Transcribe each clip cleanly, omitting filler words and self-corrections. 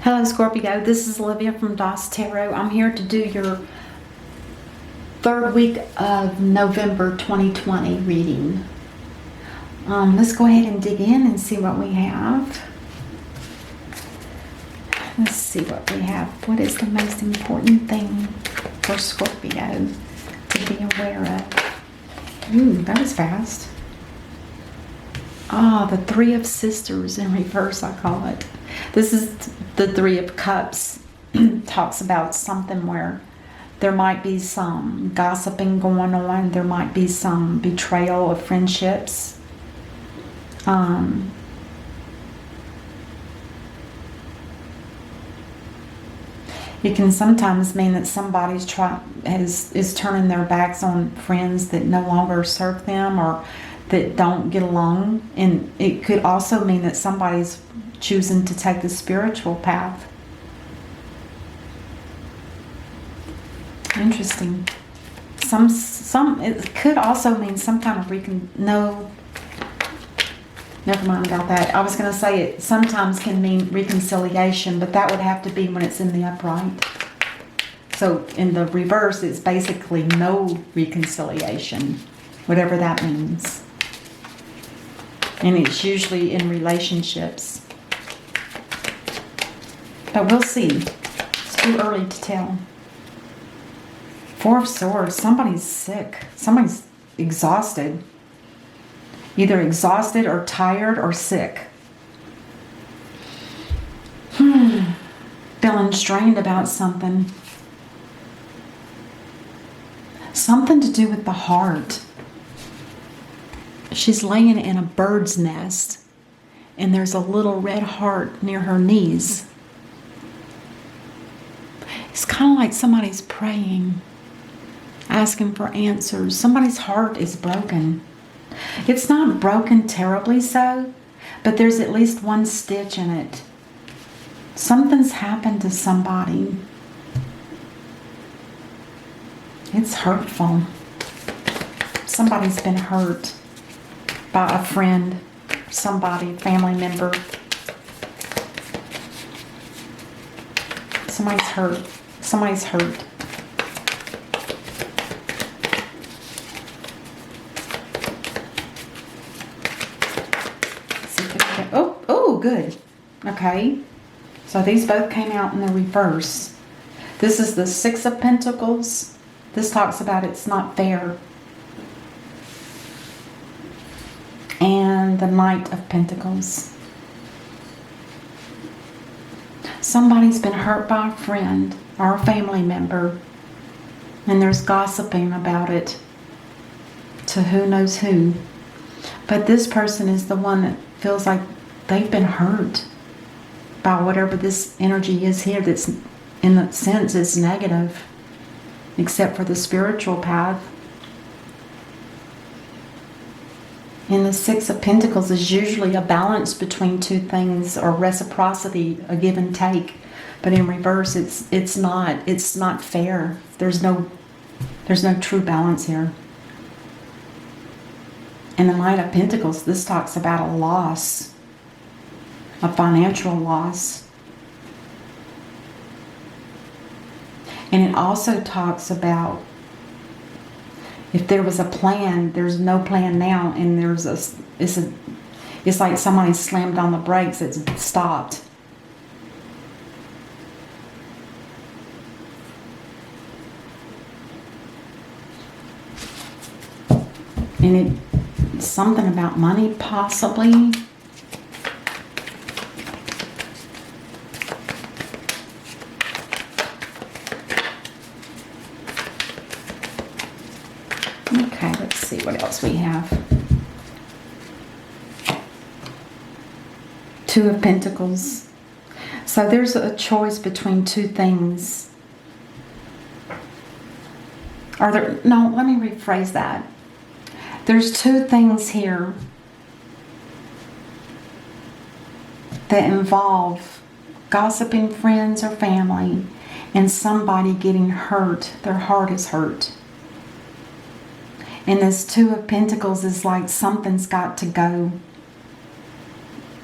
Hello Scorpio, this is Olivia from DOS Tarot. I'm here to do your third week of November 2020 reading. Let's go ahead and dig in and see what we have. Let's see what we have. What is the most important thing for Scorpio to be aware of? Ooh, that was fast. Ah, the Three of Sisters in reverse, I call it. This is the Three of Cups. Talks about something where there might be some gossiping going on. There might be some betrayal of friendships. It can sometimes mean that somebody's is turning their backs on friends that no longer serve them or that don't get along. And it could also mean that somebody's choosing to take the spiritual path. Interesting. It could also mean some kind of no, never mind about that. I was going to say it sometimes can mean reconciliation, but that would have to be when it's in the upright. So in the reverse, it's basically no reconciliation, whatever that means. And it's usually in relationships. But we'll see. It's too early to tell. Four of Swords. Somebody's sick. Somebody's exhausted. Either exhausted or tired or sick. Feeling strained about something. Something to do with the heart. She's laying in a bird's nest. And there's a little red heart near her knees. It's kind of like somebody's praying, asking for answers. Somebody's heart is broken. It's not broken terribly so, but there's at least one stitch in it. Something's happened to somebody. It's hurtful. Somebody's been hurt by a friend, somebody, family member. Somebody's hurt. Somebody's hurt. Oh, good. Okay. So these both came out in the reverse. This is the Six of Pentacles. This talks about it's not fair. And the Knight of Pentacles. Somebody's been hurt by a friend or a family member, and there's gossiping about it to who knows who. But this person is the one that feels like they've been hurt by whatever this energy is here that's, in a sense, is negative, except for the spiritual path. And the Six of Pentacles is usually a balance between two things, or reciprocity, a give and take. But in reverse, it's not fair. There's no true balance here. And the Knight of Pentacles, this talks about a loss, a financial loss. And it also talks about if there was a plan, there's no plan now, and it's like somebody slammed on the brakes, it's stopped. And it's something about money, possibly. Okay, let's see what else we have. Two of Pentacles. So there's a choice between two things. No, let me rephrase that. There's two things here that involve gossiping friends or family and somebody getting hurt. Their heart is hurt. And this Two of Pentacles is like something's got to go.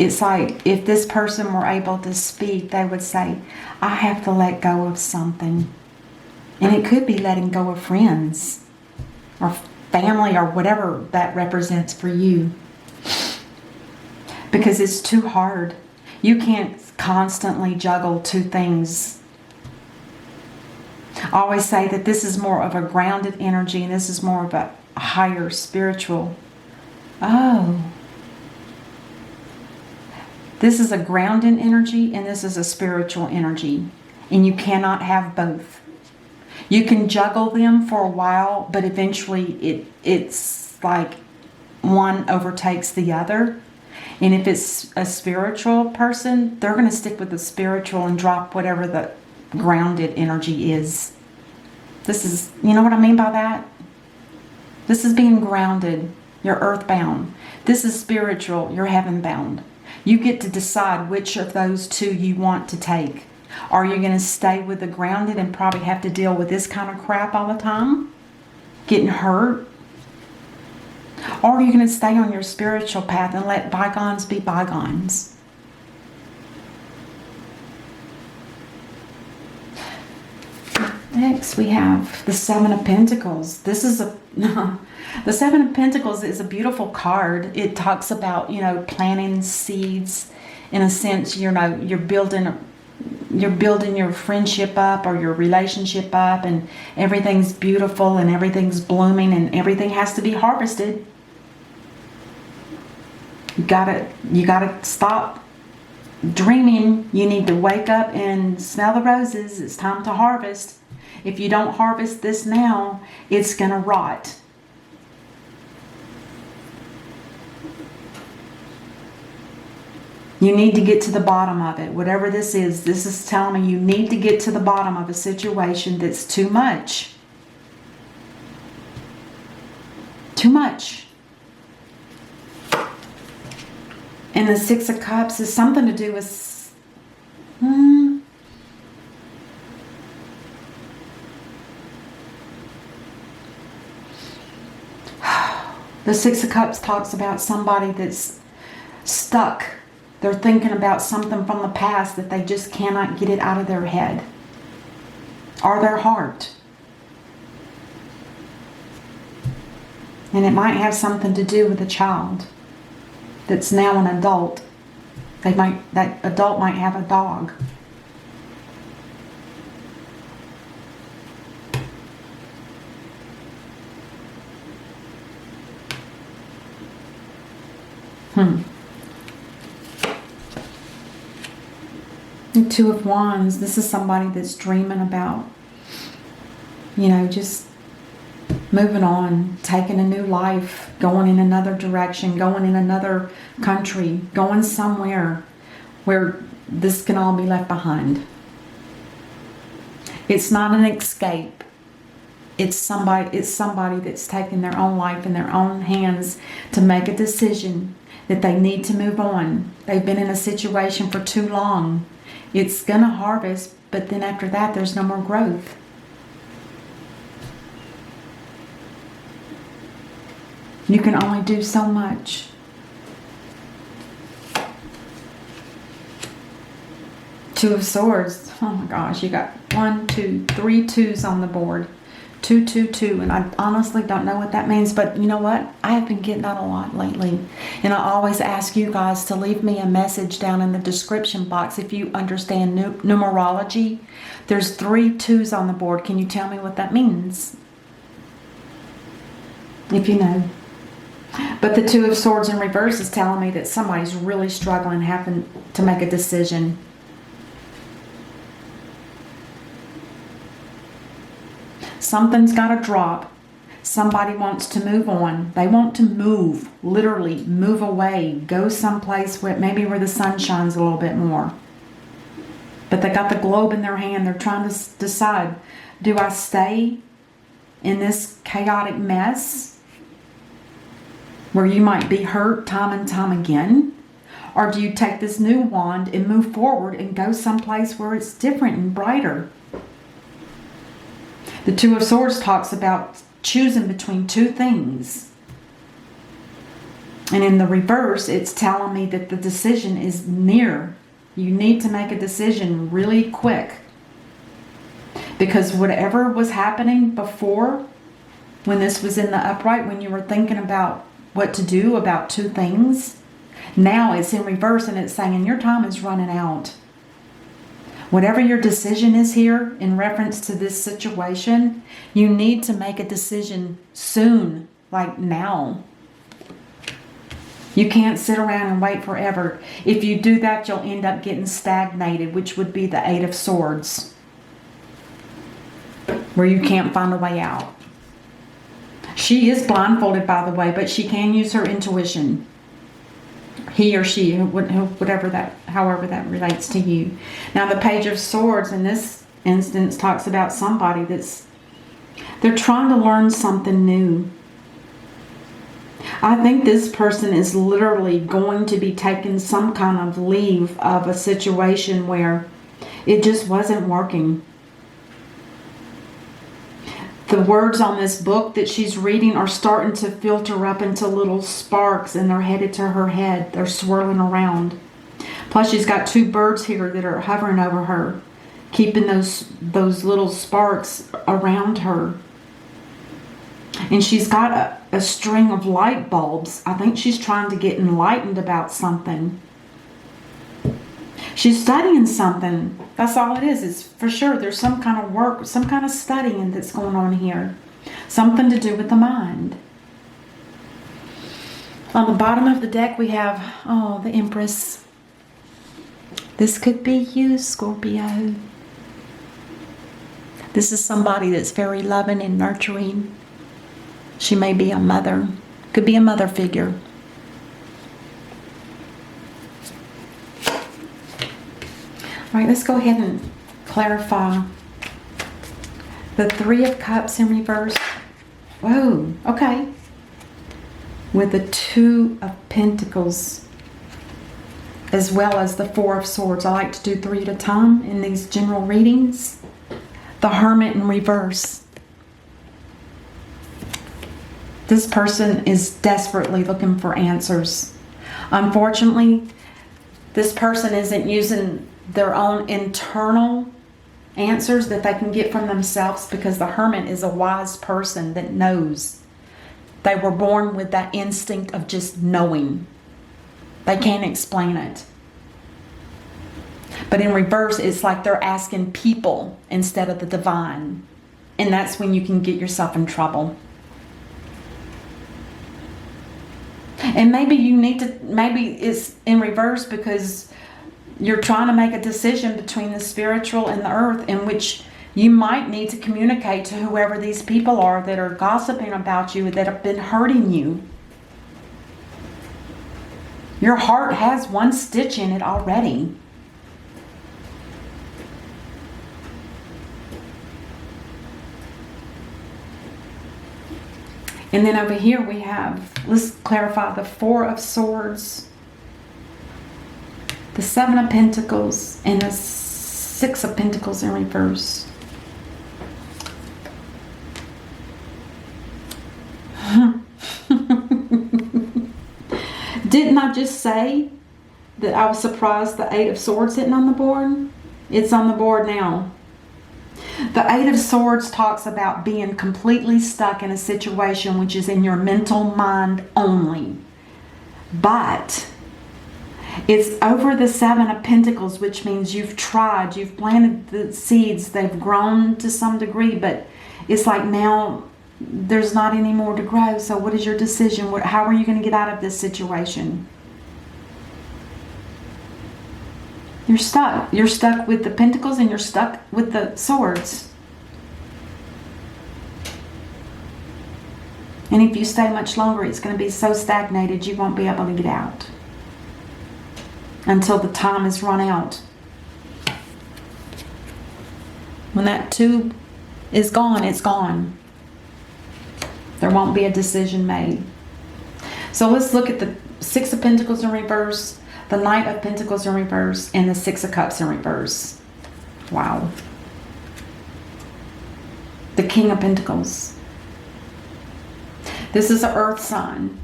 it's like if this person were able to speak, they would say, I have to let go of something. And it could be letting go of friends or family or whatever that represents for you. Because it's too hard. You can't constantly juggle two things. I always say that this is more of a grounded energy and this is more of a higher spiritual. Oh. This is a grounded energy and this is a spiritual energy. And you cannot have both. You can juggle them for a while, but eventually it's like one overtakes the other. And if it's a spiritual person, they're going to stick with the spiritual and drop whatever the grounded energy is. This is, you know what I mean by that? This is being grounded. You're earthbound. This is spiritual. You're heaven-bound. You get to decide which of those two you want to take. Are you going to stay with the grounded and probably have to deal with this kind of crap all the time? Getting hurt? Or are you going to stay on your spiritual path and let bygones be bygones? Next we have the Seven of Pentacles. This is the Seven of Pentacles is a beautiful card. It talks about, planting seeds. In a sense, you're building your friendship up or your relationship up, and everything's beautiful and everything's blooming and everything has to be harvested. You gotta stop dreaming. You need to wake up and smell the roses. It's time to harvest. If you don't harvest this now, it's gonna rot. You need to get to the bottom of it. Whatever this is telling me you need to get to the bottom of a situation that's too much. Too much. And the Six of Cups is something to do with... The Six of Cups talks about somebody that's stuck. They're thinking about something from the past that they just cannot get it out of their head or their heart. And it might have something to do with a child that's now an adult. That adult might have a dog. The Two of Wands. This is somebody that's dreaming about, just moving on, taking a new life, going in another direction, going in another country, going somewhere where this can all be left behind. It's not an escape. It's somebody that's taking their own life in their own hands to make a decision that they need to move on. They've been in a situation for too long. It's going to harvest, but then after that, there's no more growth. You can only do so much. Two of Swords. Oh my gosh, you got 1, 2, 3 twos on the board. 2, 2, 2. And I honestly don't know what that means, but you know what? I have been getting that a lot lately. And I always ask you guys to leave me a message down in the description box if you understand numerology. There's 3 twos on the board. Can you tell me what that means? If you know. But the Two of Swords in reverse is telling me that somebody's really struggling, having to make a decision. Something's got to drop. Somebody wants to move on. They want to move, literally move away, go someplace where the sun shines a little bit more. But they got the globe in their hand. They're trying to decide, do I stay in this chaotic mess where you might be hurt time and time again? Or do you take this new wand and move forward and go someplace where it's different and brighter? The Two of Swords talks about choosing between two things. And in the reverse, it's telling me that the decision is near. You need to make a decision really quick. Because whatever was happening before, when this was in the upright, when you were thinking about what to do about two things, now it's in reverse and it's saying your time is running out. Whatever your decision is here in reference to this situation, you need to make a decision soon, like now. You can't sit around and wait forever. If you do that, you'll end up getting stagnated, which would be the Eight of Swords, where you can't find a way out. She is blindfolded, by the way, but she can use her intuition. He or she, whatever that, however that relates to you. Now, the Page of Swords in this instance talks about somebody they're trying to learn something new. I think this person is literally going to be taking some kind of leave of a situation where it just wasn't working. The words on this book that she's reading are starting to filter up into little sparks, and they're headed to her head. They're swirling around. Plus, she's got two birds here that are hovering over her, keeping those little sparks around her. And she's got a string of light bulbs. I think she's trying to get enlightened about something. She's studying something. That's all it is. It's for sure there's some kind of work, some kind of studying that's going on here. Something to do with the mind. On the bottom of the deck we have, the Empress. This could be you, Scorpio. This is somebody that's very loving and nurturing. She may be a mother. Could be a mother figure. All right, let's go ahead and clarify. The Three of Cups in reverse. Whoa, okay. With the Two of Pentacles, as well as the Four of Swords. I like to do 3 at a time in these general readings. The Hermit in reverse. This person is desperately looking for answers. Unfortunately, this person isn't using their own internal answers that they can get from themselves, because the Hermit is a wise person that knows. They were born with that instinct of just knowing. They can't explain it. But in reverse, it's like they're asking people instead of the divine. And that's when you can get yourself in trouble. And maybe it's in reverse because you're trying to make a decision between the spiritual and the earth, in which you might need to communicate to whoever these people are that are gossiping about you, that have been hurting you. Your heart has one stitch in it already. And then over here we have, let's clarify, the Four of Swords, the Seven of Pentacles, and the Six of Pentacles in reverse. Didn't I just say that I was surprised the Eight of Swords isn't on the board? It's on the board now. The Eight of Swords talks about being completely stuck in a situation which is in your mental mind only. But it's over the Seven of Pentacles, which means you've tried, you've planted the seeds, they've grown to some degree, but it's like now there's not any more to grow. So what is your decision? How are you going to get out of this situation? You're stuck. You're stuck with the Pentacles and you're stuck with the Swords. And if you stay much longer, it's going to be so stagnated you won't be able to get out until the time is run out. When that tube is gone, it's gone. There won't be a decision made. So let's look at the Six of Pentacles in reverse, the Knight of Pentacles in reverse, and the Six of Cups in reverse. Wow. The King of Pentacles. This is an earth sign.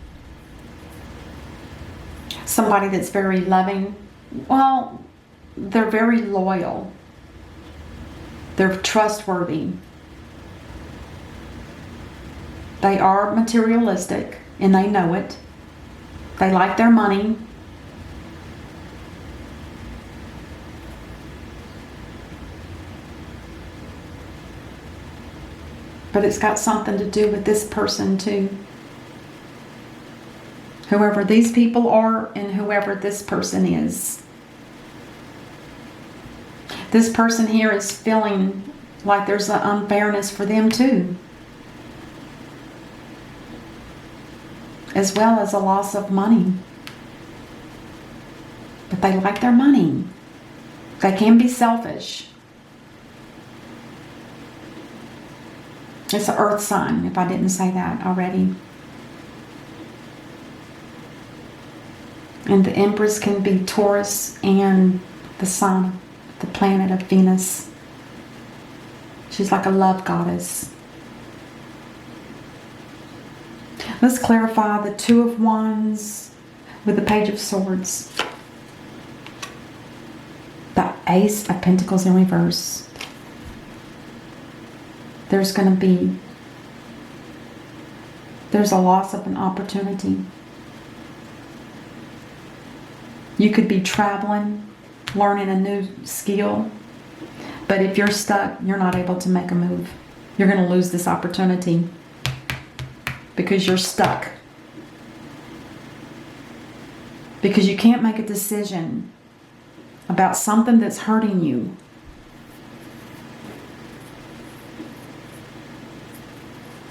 Somebody that's very loving. Well, they're very loyal. They're trustworthy. They are materialistic, and they know it. They like their money. But it's got something to do with this person too. Whoever these people are and whoever this person is. This person here is feeling like there's an unfairness for them too. As well as a loss of money. But they like their money. They can be selfish. It's an earth sign, if I didn't say that already. And the Empress can be Taurus and the sun, the planet of Venus. She's like a love goddess. Let's clarify the Two of Wands with the Page of Swords. The Ace of Pentacles in reverse. There's a loss of an opportunity. You could be traveling, learning a new skill, but if you're stuck, you're not able to make a move. You're going to lose this opportunity because you're stuck. Because you can't make a decision about something that's hurting you.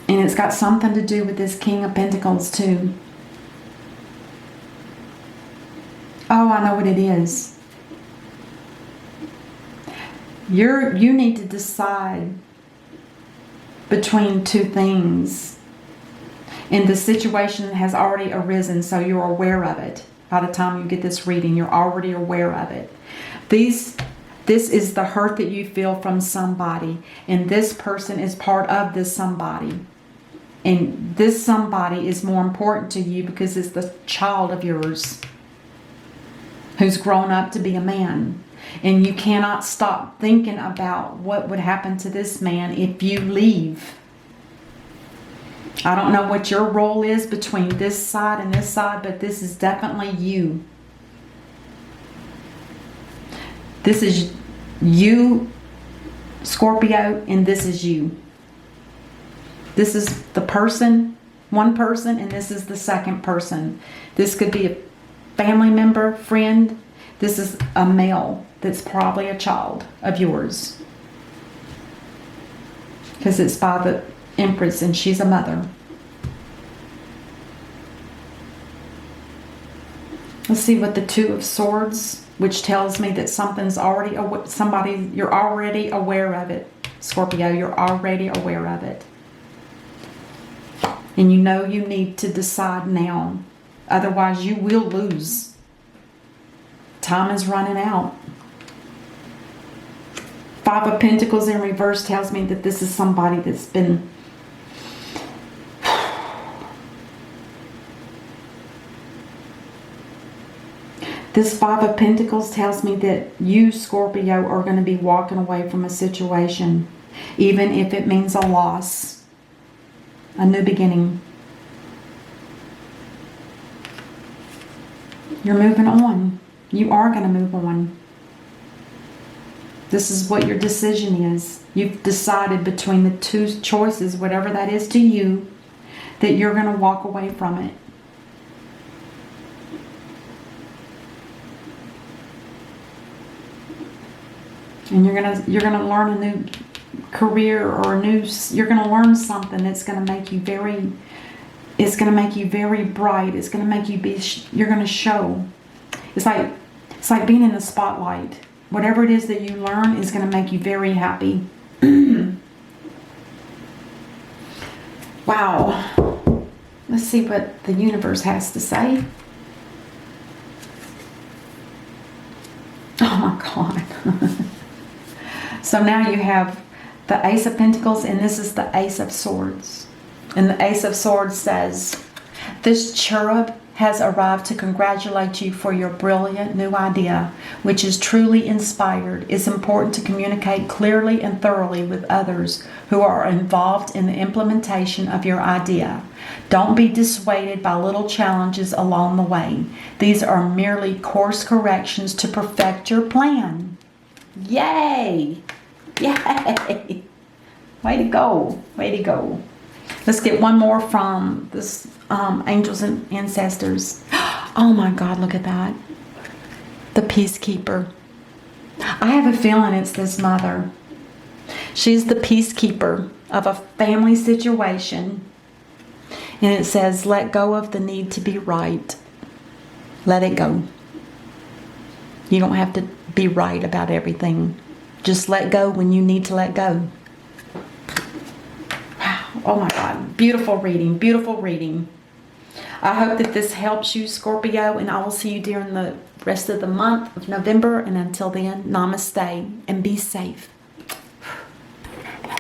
And it's got something to do with this King of Pentacles too. Oh, I know what it is. You need to decide between two things. And the situation has already arisen, so you're aware of it. By the time you get this reading, you're already aware of it. This is the hurt that you feel from somebody. And this person is part of this somebody. And this somebody is more important to you because it's the child of yours who's grown up to be a man. And you cannot stop thinking about what would happen to this man if you leave. I don't know what your role is between this side and this side, but this is definitely you. This is you, Scorpio, and this is you. This is the person, one person, and this is the second person. This could be a family member, friend. This is a male that's probably a child of yours. Because it's by the Empress and she's a mother. Let's see what the Two of Swords, which tells me that something's already, you're already aware of it. Scorpio, you're already aware of it. And you know you need to decide now. Otherwise you will lose. Time is running out. Five of Pentacles in reverse tells me that this is somebody that's been... This Five of Pentacles tells me that you, Scorpio, are going to be walking away from a situation. Even if it means a loss. A new beginning. You're moving on. You are going to move on. This is what your decision is. You've decided between the two choices, whatever that is to you, that you're going to walk away from it. And you're gonna learn a new career or you're gonna learn something that's gonna make you very, it's gonna make you very bright. It's gonna make you you're gonna show. It's like being in the spotlight. Whatever it is that you learn is gonna make you very happy. Wow. Let's see what the universe has to say. Oh my God. So now you have the Ace of Pentacles, and this is the Ace of Swords. And the Ace of Swords says, this cherub has arrived to congratulate you for your brilliant new idea, which is truly inspired. It's important to communicate clearly and thoroughly with others who are involved in the implementation of your idea. Don't be dissuaded by little challenges along the way. These are merely course corrections to perfect your plan. Yay! Yay! Way to go. Way to go. Let's get one more from this angels and ancestors. Oh my God, look at that. The peacekeeper. I have a feeling it's this mother. She's the peacekeeper of a family situation. And it says, let go of the need to be right. Let it go. You don't have to be right about everything. Just let go when you need to let go. Wow. Oh my God. Beautiful reading. Beautiful reading. I hope that this helps you, Scorpio, and I will see you during the rest of the month of November. And until then, namaste and be safe.